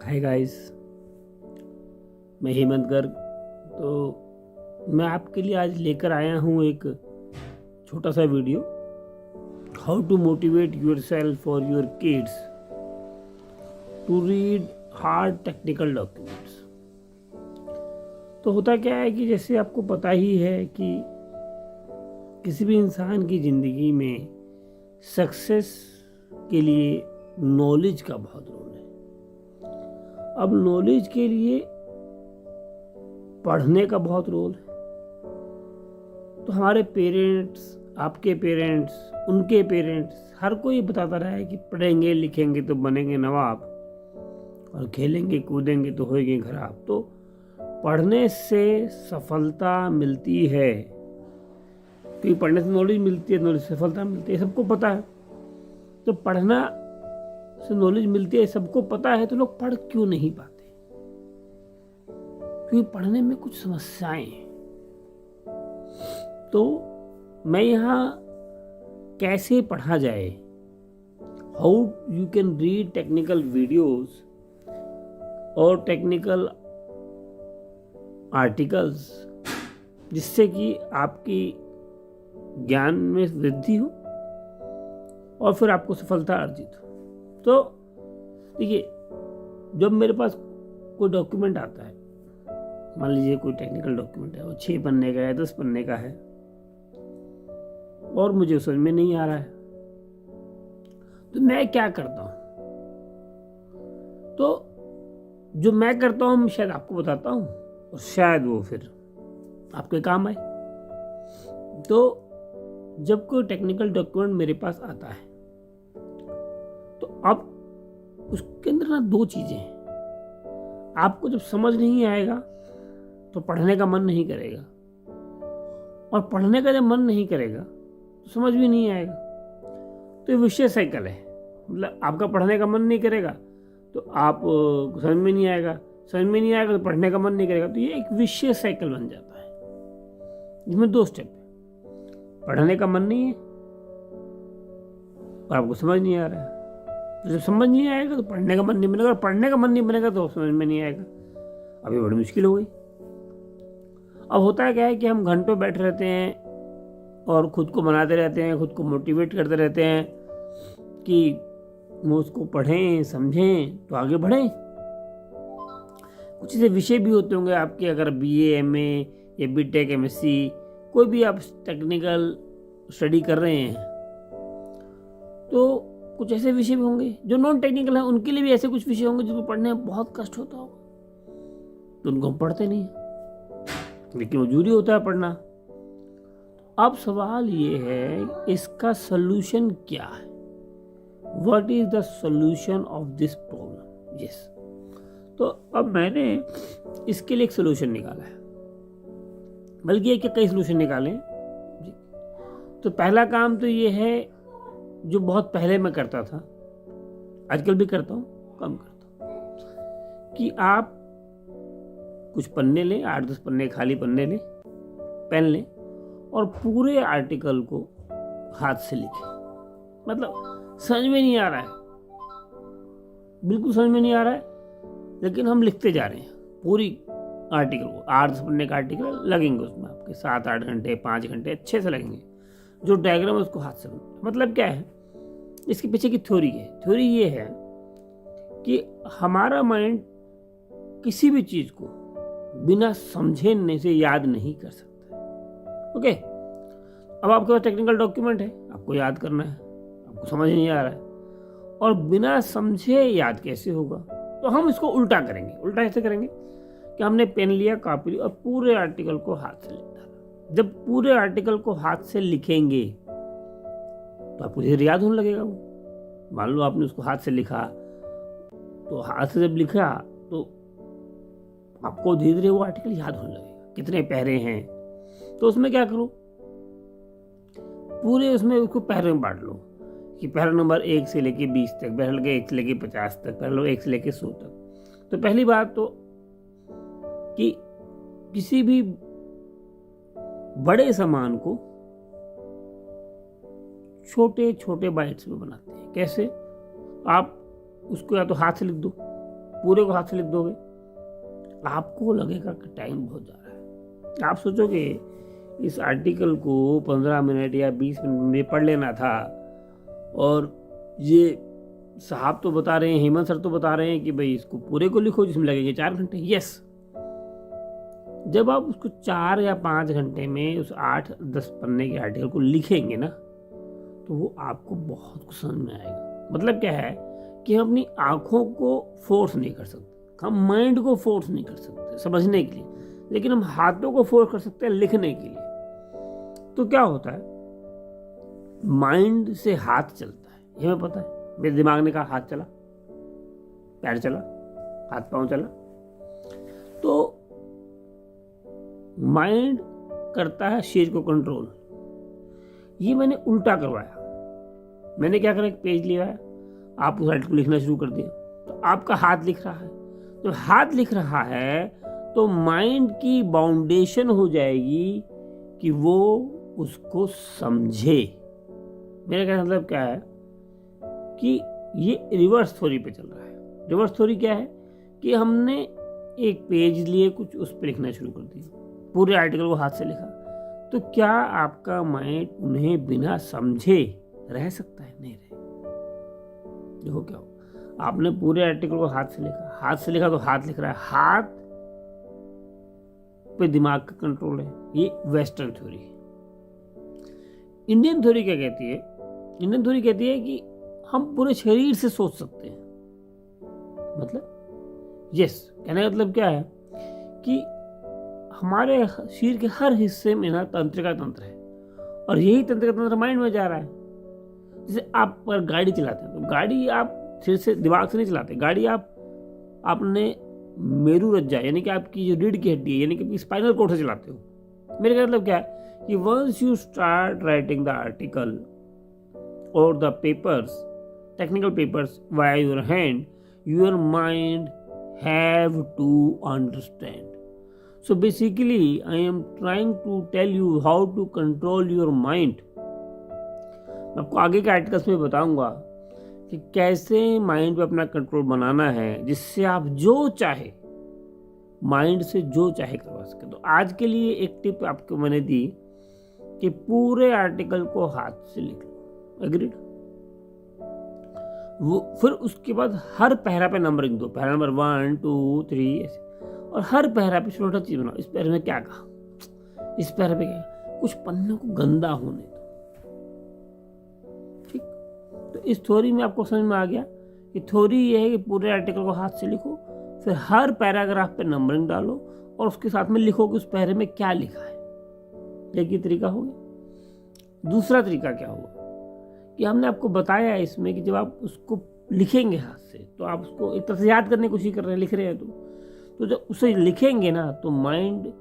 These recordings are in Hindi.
हाय गाइस, मैं हेमंत गर्ग। मैं आपके लिए आज लेकर आया हूँ एक छोटा सा video, how to motivate yourself और your kids to read hard technical documents. तो होता क्या है कि जैसे आपको पता ही है कि किसी भी इंसान की ज़िंदगी में सक्सेस के लिए नॉलेज का बहुत रोल है। अब नॉलेज के लिए पढ़ने का बहुत रोल है। तो हमारे पेरेंट्स, आपके पेरेंट्स, उनके पेरेंट्स, हर कोई बताता रहा है कि पढ़ेंगे लिखेंगे तो बनेंगे नवाब और खेलेंगे कूदेंगे तो होएंगे खराब। तो पढ़ने से सफलता मिलती है, क्योंकि पढ़ने से नॉलेज मिलती है, नॉलेज से सफलता मिलती है, सबको पता है। तो पढ़ना से नॉलेज मिलती है, सबको पता है, तो लोग पढ़ क्यों नहीं पाते? क्योंकि पढ़ने में कुछ समस्याएं हैं। तो मैं यहाँ कैसे पढ़ा जाए, how you can read technical videos और टेक्निकल आर्टिकल्स, जिससे कि आपकी ज्ञान में वृद्धि हो और फिर आपको सफलता अर्जित हो। तो देखिए, जब मेरे पास कोई डॉक्यूमेंट आता है, मान लीजिए कोई टेक्निकल डॉक्यूमेंट है, वो 6 पन्ने का है, 10 पन्ने का है, और मुझे समझ में नहीं आ रहा है, तो मैं क्या करता हूँ? तो जो मैं करता हूँ शायद आपको बताता हूँ, और शायद वो फिर आपके काम आए। तो जब कोई टेक्निकल डॉक्यूमेंट मेरे पास आता है, तो अब उसके अंदर ना 2 चीजें हैं। आपको जब समझ नहीं आएगा तो पढ़ने का मन नहीं करेगा, और पढ़ने का जब मन नहीं करेगा तो समझ भी नहीं आएगा। तो ये विशेष साइकिल है। मतलब आपका पढ़ने का मन नहीं करेगा तो आप समझ में नहीं आएगा, समझ में नहीं आएगा तो पढ़ने का मन नहीं करेगा। तो ये एक विशेष साइकिल बन जाता है, जिसमें 2 स्टेप है। पढ़ने का मन नहीं है और आपको समझ नहीं आ रहा है। तो जब समझ नहीं आएगा तो पढ़ने का मन नहीं बनेगा, और पढ़ने का मन नहीं बनेगा तो समझ में नहीं आएगा। अभी बड़ी मुश्किल हो गई। अब होता है क्या है कि हम घंटों बैठे रहते हैं और खुद को बनाते रहते हैं, खुद को मोटिवेट करते रहते हैं कि वो उसको पढ़ें समझें तो आगे बढ़ें। कुछ ऐसे विषय भी होते होंगे आपके, अगर BA MA या BTech MSc कोई भी आप टेक्निकल स्टडी कर रहे हैं, तो कुछ ऐसे विषय भी होंगे जो नॉन टेक्निकल हैं। उनके लिए भी ऐसे कुछ विषय होंगे जिनको पढ़ने में बहुत कष्ट होता होगा, तो उनको हम पढ़ते नहीं, लेकिन वो जरूरी होता है पढ़ना। अब सवाल ये है, इसका सॉल्यूशन क्या है? What is the solution of this problem? Yes. तो अब मैंने इसके लिए एक सॉल्यूशन निकाला है, बल्कि ये कई सॉल्यूशन निकाले जी। तो पहला काम तो ये है, जो बहुत पहले मैं करता था, आजकल भी करता हूँ, कम करता हूँ, कि आप कुछ पन्ने लें, 8-10 पन्ने खाली पन्ने लें, पेन लें, और पूरे आर्टिकल को हाथ से लिखें। मतलब समझ में नहीं आ रहा है, बिल्कुल समझ में नहीं आ रहा है, लेकिन हम लिखते जा रहे हैं पूरी आर्टिकल को। 8-10 पन्ने का आर्टिकल लगेंगे, उसमें आपके 7-8 घंटे 5 घंटे अच्छे से लगेंगे। जो डायग्राम है उसको हाथ से बनाना। मतलब क्या है, इसके पीछे की थ्योरी है। थ्योरी ये है कि हमारा माइंड किसी भी चीज को बिना समझने से याद नहीं कर सकता। ओके, अब आपके पास टेक्निकल डॉक्यूमेंट है, आपको याद करना है, आपको समझ नहीं आ रहा है, और बिना समझे याद कैसे होगा? तो हम इसको उल्टा करेंगे। उल्टा ऐसे करेंगे कि हमने पेन लिया, कॉपी ली, और पूरे आर्टिकल को हाथ से लिख डाला। जब पूरे आर्टिकल को हाथ से लिखेंगे तो आपको धीरे याद होने लगेगा। वो मान लो आपने उसको हाथ से लिखा, तो हाथ से जब लिखा तो आपको धीरे धीरे वो आर्टिकल याद होने लगेगा, कितने पैरे हैं। तो उसमें क्या करो, पूरे उसमें उसको पैरे में बांट लो कि पैरा नंबर 1 से लेके 20 तक, पैरा नंबर 1 से लेके 50 तक, पैरा नंबर 1 से लेके 100 तक। तो पहली बात तो कि किसी भी बड़े सामान को छोटे छोटे बाइट्स में बनाते हैं। कैसे? आप उसको या तो हाथ से लिख दो, पूरे को हाथ से लिख दोगे, आपको लगेगा कि टाइम बहुत जा रहा है। आप सोचोगे इस आर्टिकल को 15 मिनट या 20 मिनट में पढ़ लेना था, और ये साहब तो बता रहे हैं, हेमंत सर तो बता रहे हैं कि भाई इसको पूरे को लिखो जिसमें लगेंगे 4 घंटे। यस, जब आप उसको 4 या 5 घंटे में उस 8-10 पन्ने के आर्टिकल को लिखेंगे ना, तो वो आपको बहुत कुछ समझ में आएगा। मतलब क्या है कि हम अपनी आंखों को फोर्स नहीं कर सकते, हम माइंड को फोर्स नहीं कर सकते समझने के लिए, लेकिन हम हाथों को फोर्स कर सकते हैं लिखने के लिए। तो क्या होता है, माइंड से हाथ चलता है, ये हमें पता है। मेरे दिमाग ने कहा हाथ चला, पैर चला, हाथ पांव चला, तो माइंड करता है शरीर को कंट्रोल। ये मैंने उल्टा करवाया। मैंने क्या करा, एक पेज लिया, आप उस आर्टिकल को लिखना शुरू कर दिया, तो आपका हाथ लिख रहा है। तो हाथ लिख रहा है तो माइंड की बाउंडेशन हो जाएगी कि वो उसको समझे। मेरा कहने का मतलब क्या है कि ये रिवर्स थ्योरी पे चल रहा है। रिवर्स थ्योरी क्या है कि हमने एक पेज लिए, कुछ उस पर लिखना शुरू कर दिया, पूरे आर्टिकल को हाथ से लिखा, तो क्या आपका माइंड उन्हें बिना समझे रह सकता है? नहीं रहे। देखो क्या हो, आपने पूरे आर्टिकल को हाथ से लिखा, हाथ से लिखा तो हाथ लिख रहा है, हाथ पे दिमाग का कंट्रोल है। ये वेस्टर्न थ्योरी है। इंडियन थ्योरी क्या कहती है? इंडियन थ्योरी कहती है कि हम पूरे शरीर से सोच सकते हैं। मतलब यस, कहने का मतलब क्या है कि हमारे शरीर के हर हिस्से में ना तंत्रिका तंत्र है, और यही तंत्रिका तंत्र माइंड में जा रहा है। जैसे आप पर गाड़ी चलाते हैं, तो गाड़ी आप सिर से दिमाग से नहीं चलाते, गाड़ी आप अपने मेरू रज्जा यानी कि आपकी जो रीढ़ की हड्डी है यानी कि स्पाइनल कॉर्ड से चलाते हो। मेरे का मतलब क्या है कि once you start writing the article और the papers, technical papers via your hand, your mind have to understand. So basically, I am trying to tell you how to control your mind. मैं आपको आगे के आर्टिकल्स में बताऊंगा कि कैसे माइंड पे अपना कंट्रोल बनाना है, जिससे आप जो चाहे माइंड से जो चाहे करवा सके। तो आज के लिए एक टिप आपको मैंने दी कि पूरे आर्टिकल को हाथ से लिख लो। एग्रीड? वो फिर उसके बाद हर पैरा पे नंबरिंग दो, पैरा नंबर 1, 2, 3 ऐसे, और हर पैरा पे छोटा चीज बनाओ। इस पैरे में क्या कहा, इस पैरे पे क्या, कुछ पन्नों को गंदा होने दो। ठीक, तो इस थ्योरी में आपको समझ में आ गया कि थ्योरी ये है कि पूरे आर्टिकल को हाथ से लिखो, फिर हर पैराग्राफ पे नंबरिंग डालो, और उसके साथ में लिखो कि उस पैरे में क्या लिखा है। एक ही तरीका हो गया। दूसरा तरीका क्या हुआ कि हमने आपको बताया इसमें कि जब आप उसको लिखेंगे हाथ से, तो आप उसको एक तरह से याद करने की कोशिश कर रहे हैं, लिख रहे हैं, तो जब उसे लिखेंगे ना, तो माइंड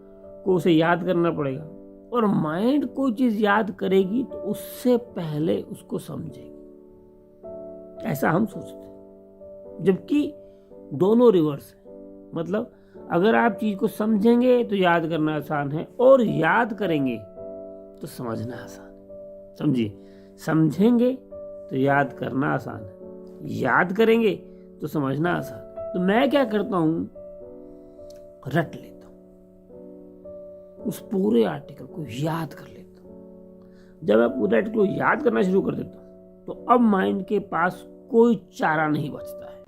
को उसे याद करना पड़ेगा, और माइंड कोई चीज याद करेगी तो उससे पहले उसको समझेगी। ऐसा हम सोचते हैं, जबकि दोनों रिवर्स है। मतलब अगर आप चीज को समझेंगे तो याद करना आसान है, और याद करेंगे तो समझना आसान है। समझिए, समझेंगे तो याद करना आसान है, याद करेंगे तो समझना आसान है। तो मैं क्या करता हूं, रट लेता हूं, उस पूरे आर्टिकल को याद कर लेता हूं। जब मैं पूरे आर्टिकल को याद करना शुरू कर देता हूं, तो अब माइंड के पास कोई चारा नहीं बचता है,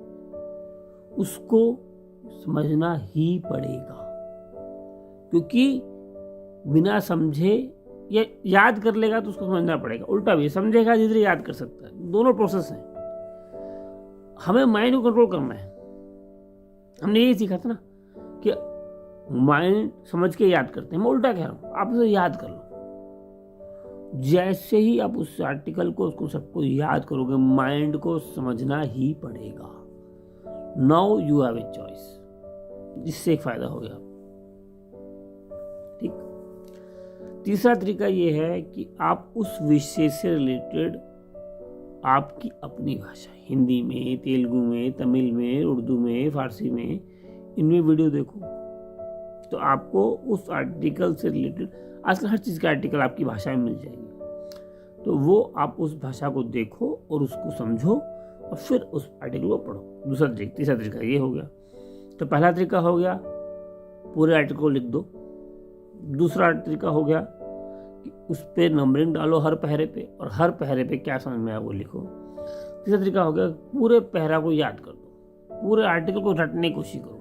उसको समझना ही पड़ेगा। क्योंकि बिना समझे या याद कर लेगा तो उसको समझना पड़ेगा, उल्टा भी समझेगा धीरे याद कर सकता है। दोनों प्रोसेस हैं। हमें माइंड को कंट्रोल करना है। हमने यही सीखा था ना कि माइंड समझ के याद करते हैं। मैं उल्टा कह रहा हूं, आप उसे याद कर लो। जैसे ही आप उस आर्टिकल को, उसको सबको याद करोगे, माइंड को समझना ही पड़ेगा। Now you have a choice. जिससे एक फायदा हो गया। ठीक, तीसरा तरीका यह है कि आप उस विषय से रिलेटेड आपकी अपनी भाषा, हिंदी में, तेलुगु में, तमिल में, उर्दू में, फारसी में, इनमें वीडियो देखो, तो आपको उस आर्टिकल से रिलेटेड, आजकल हर चीज़ का आर्टिकल आपकी भाषा में मिल जाएगी, तो वो आप उस भाषा को देखो और उसको समझो, और फिर उस आर्टिकल को पढ़ो। तीसरा तरीका ये हो गया। तो पहला तरीका हो गया पूरे आर्टिकल को लिख दो। दूसरा तरीका हो गया कि उस पर नंबरिंग डालो हर पहरे पे, और हर पहरे पे क्या समझ में आया वो लिखो। तीसरा तरीका हो गया पूरे पहरा को याद कर दो, पूरे आर्टिकल को रटने की कोशिश करो,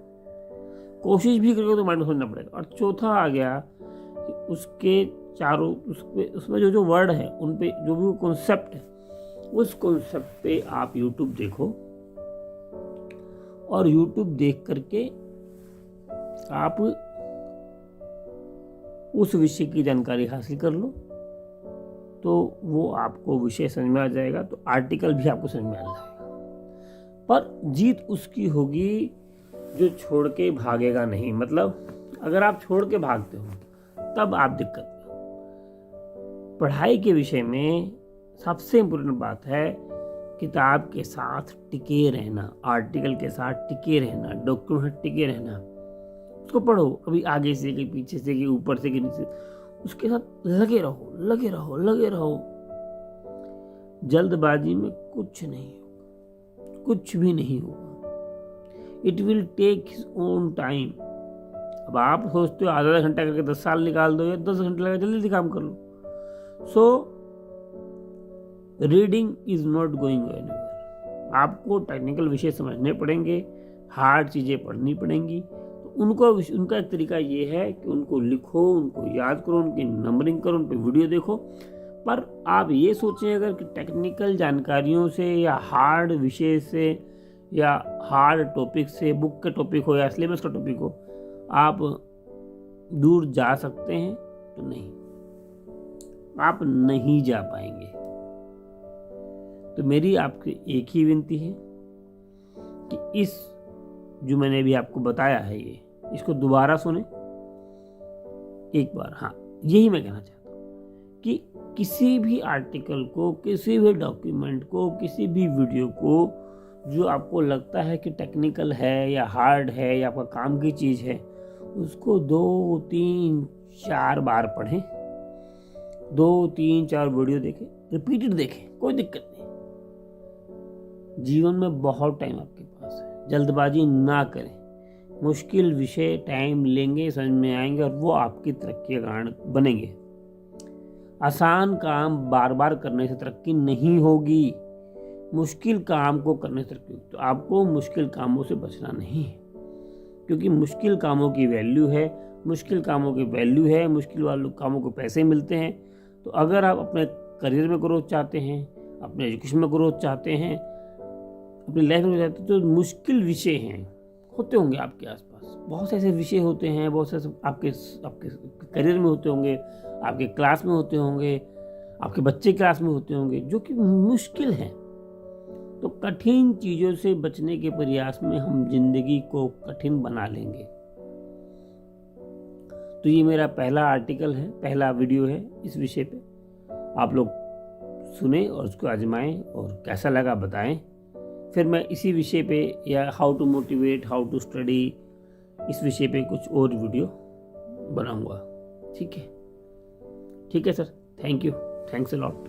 कोशिश भी करोगे तो माइंड में समझना पड़ेगा। और चौथा आ गया कि उसके चारों उसमें जो वर्ड है उन पे जो भी कॉन्सेप्ट है उस कॉन्सेप्ट पे आप यूट्यूब देखो, और यूट्यूब देख करके आप उस विषय की जानकारी हासिल कर लो, तो वो आपको विषय समझ में आ जाएगा, तो आर्टिकल भी आपको समझ में आ जाएगा। पर जीत उसकी होगी जो छोड़ के भागेगा नहीं। मतलब अगर आप छोड़ के भागते हो तब आप दिक्कत में हो। पढ़ाई के विषय में सबसे इम्पोर्टेंट बात है किताब के साथ टिके रहना, आर्टिकल के साथ टिके रहना, डॉक्यूमेंट टिके रहना। उसको पढ़ो, कभी आगे से कि पीछे से कि ऊपर से कि नीचे, उसके साथ लगे रहो लगे रहो लगे रहो। जल्दबाजी में कुछ नहीं होगा, कुछ भी नहीं होगा। It will take his own time. अब आप सोचते हो आधा घंटा करके 10 साल निकाल दो या 10 घंटे लगा, जल्दी काम कर लो। So reading is not going anywhere. आपको टेक्निकल विषय समझने पड़ेंगे, हार्ड चीजें पढ़नी पड़ेंगी, तो उनका एक तरीका ये है कि उनको लिखो, उनको याद करो, उनकी नंबरिंग करो, उन पर वीडियो देखो। पर आप ये सोचें अगर कि टेक्निकल जानकारियों से या हार्ड विषय से या हार्ड टॉपिक से, बुक का टॉपिक हो या सिलेबस का टॉपिक हो, आप दूर जा सकते हैं, तो नहीं, आप नहीं जा पाएंगे। तो मेरी आपकी एक ही विनती है कि इस जो मैंने अभी आपको बताया है इसको दोबारा सुने एक बार। हाँ, यही मैं कहना चाहता हूँ कि किसी भी आर्टिकल को, किसी भी डॉक्यूमेंट को, किसी भी वीडियो को जो आपको लगता है कि टेक्निकल है या हार्ड है या आपका काम की चीज़ है, उसको 2, 3, 4 बार पढ़ें, 2, 3, 4 वीडियो देखें, रिपीटेड देखें, कोई दिक्कत नहीं। जीवन में बहुत टाइम आपके पास है, जल्दबाजी ना करें। मुश्किल विषय टाइम लेंगे, समझ में आएंगे, और वो आपकी तरक्की का कारण बनेंगे। आसान काम बार बार करने से तरक्की नहीं होगी, मुश्किल काम को करने से तरक्की होगी। तो आपको मुश्किल कामों से बचना नहीं है, क्योंकि मुश्किल कामों की वैल्यू है, मुश्किल कामों की वैल्यू है, मुश्किल वाले कामों को पैसे मिलते हैं। तो अगर आप अपने करियर में ग्रोथ चाहते हैं, अपने एजुकेशन में ग्रोथ चाहते हैं, अपनी लाइफ में चाहते हैं, तो मुश्किल विषय हैं, होते होंगे आपके आसपास, बहुत से ऐसे विषय होते हैं, बहुत से आपके करियर में होते होंगे, आपके क्लास में होते होंगे, आपके बच्चे क्लास में होते होंगे, जो कि मुश्किल हैं। तो कठिन चीज़ों से बचने के प्रयास में हम जिंदगी को कठिन बना लेंगे। तो ये मेरा पहला आर्टिकल है, पहला वीडियो है इस विषय पे। आप लोग सुने और उसको आजमाएं और कैसा लगा बताएं। फिर मैं इसी विषय पे या how to motivate, how to study, इस विषय पे कुछ और वीडियो बनाऊंगा। ठीक है sir, thank you, thanks a lot.